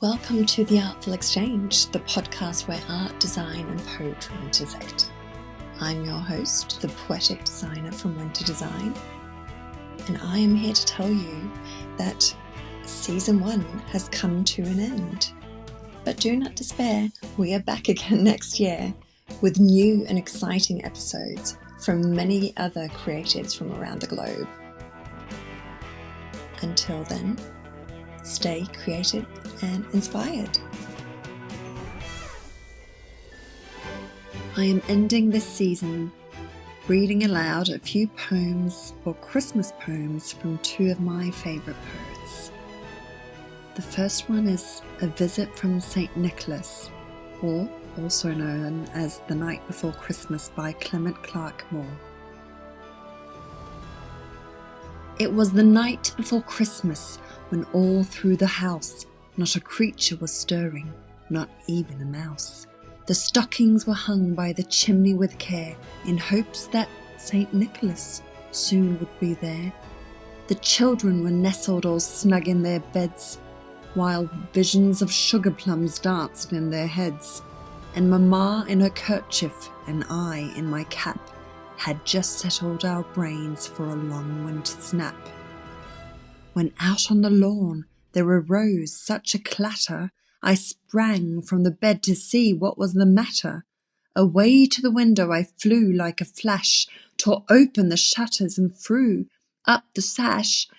Welcome to The Artful Exchange, the podcast where art, design and poetry intersect. I'm your host, the poetic designer from Winter Design, and I am here to tell you that Season 1 has come to an end. But do not despair, we are back again next year with new and exciting episodes from many other creatives from around the globe. Until then, stay creative and inspired. I am ending this season reading aloud a few poems or Christmas poems from two of my favourite poets. The first one is A Visit from St. Nicholas, or also known as The Night Before Christmas by Clement Clarke Moore. It was the night before Christmas when all through the house not a creature was stirring, not even a mouse. The stockings were hung by the chimney with care, in hopes that St. Nicholas soon would be there. The children were nestled all snug in their beds, while visions of sugar plums danced in their heads. And Mamma in her kerchief and I in my cap had just settled our brains for a long winter's nap. When out on the lawn there arose such a clatter, I sprang from the bed to see what was the matter. Away to the window I flew like a flash, tore open the shutters and threw up the sash.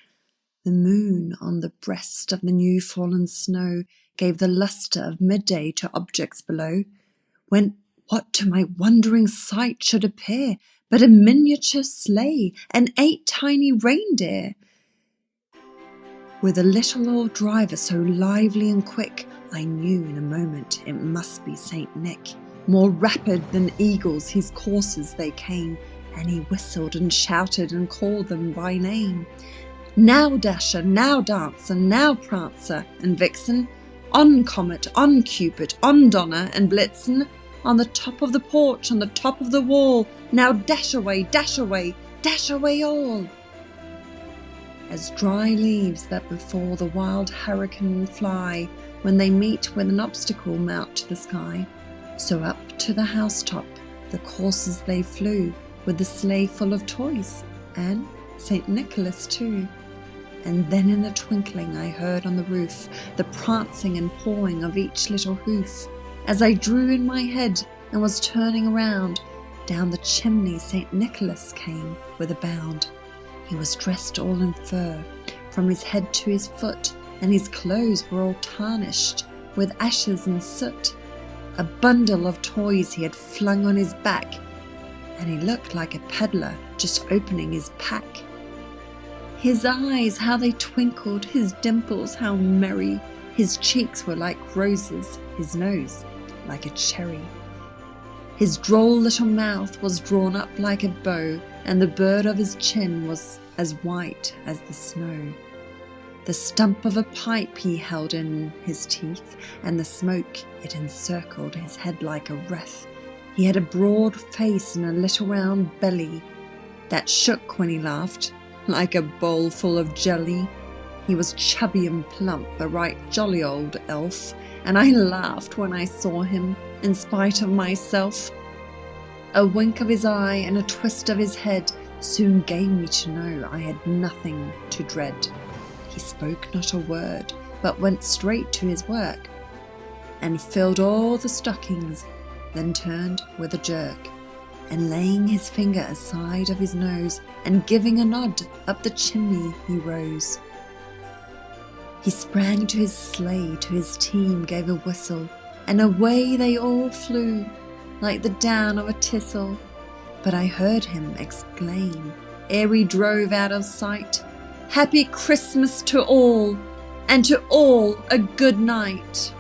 The moon on the breast of the new fallen snow gave the lustre of midday to objects below, when what to my wondering sight should appear but a miniature sleigh and 8 tiny reindeer, with a little old driver so lively and quick, I knew in a moment it must be St. Nick. More rapid than eagles his coursers they came, and he whistled and shouted and called them by name. Now Dasher, now Dancer, now Prancer and Vixen, on Comet, on Cupid, on Donner and Blitzen, on the top of the porch, on the top of the wall, now dash away, dash away, dash away all. As dry leaves that before the wild hurricane fly, when they meet with an obstacle mount to the sky, so up to the housetop the coursers they flew, with the sleigh full of toys, and St. Nicholas too. And then in a twinkling I heard on the roof the prancing and pawing of each little hoof. As I drew in my head and was turning around, down the chimney St. Nicholas came with a bound. He was dressed all in fur, from his head to his foot, and his clothes were all tarnished with ashes and soot. A bundle of toys he had flung on his back, and he looked like a peddler just opening his pack. His eyes, how they twinkled, his dimples, how merry. His cheeks were like roses, his nose like a cherry. His droll little mouth was drawn up like a bow, and the bird of his chin was as white as the snow. The stump of a pipe he held in his teeth, and the smoke it encircled his head like a wreath. He had a broad face and a little round belly that shook when he laughed, like a bowl full of jelly. He was chubby and plump, a right jolly old elf, and I laughed when I saw him, in spite of myself. A wink of his eye and a twist of his head soon gave me to know I had nothing to dread. He spoke not a word, but went straight to his work, and filled all the stockings, then turned with a jerk, and laying his finger aside of his nose, and giving a nod, up the chimney he rose. He sprang to his sleigh, to his team gave a whistle, and away they all flew, like the down of a thistle. But I heard him exclaim, ere he drove out of sight, "Happy Christmas to all, and to all a good night."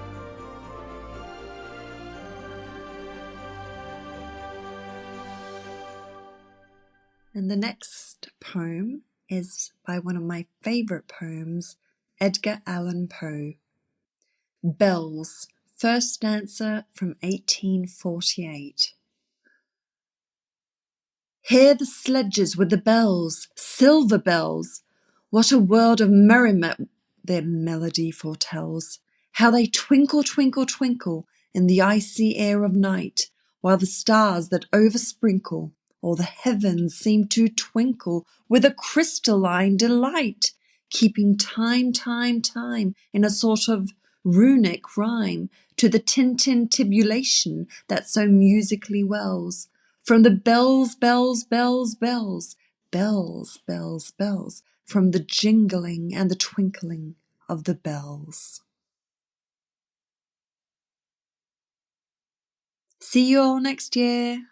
And the next poem is by one of my favourite poems, Edgar Allan Poe. Bells, first stanza from 1848. Hear the sledges with the bells, silver bells! What a world of merriment their melody foretells! How they twinkle, twinkle, twinkle in the icy air of night, while the stars that oversprinkle all the heavens seem to twinkle with a crystalline delight, keeping time, time, time in a sort of runic rhyme to the tintintibulation that so musically wells from the bells, bells, bells, bells, bells, bells, bells, from the jingling and the twinkling of the bells. See you all next year.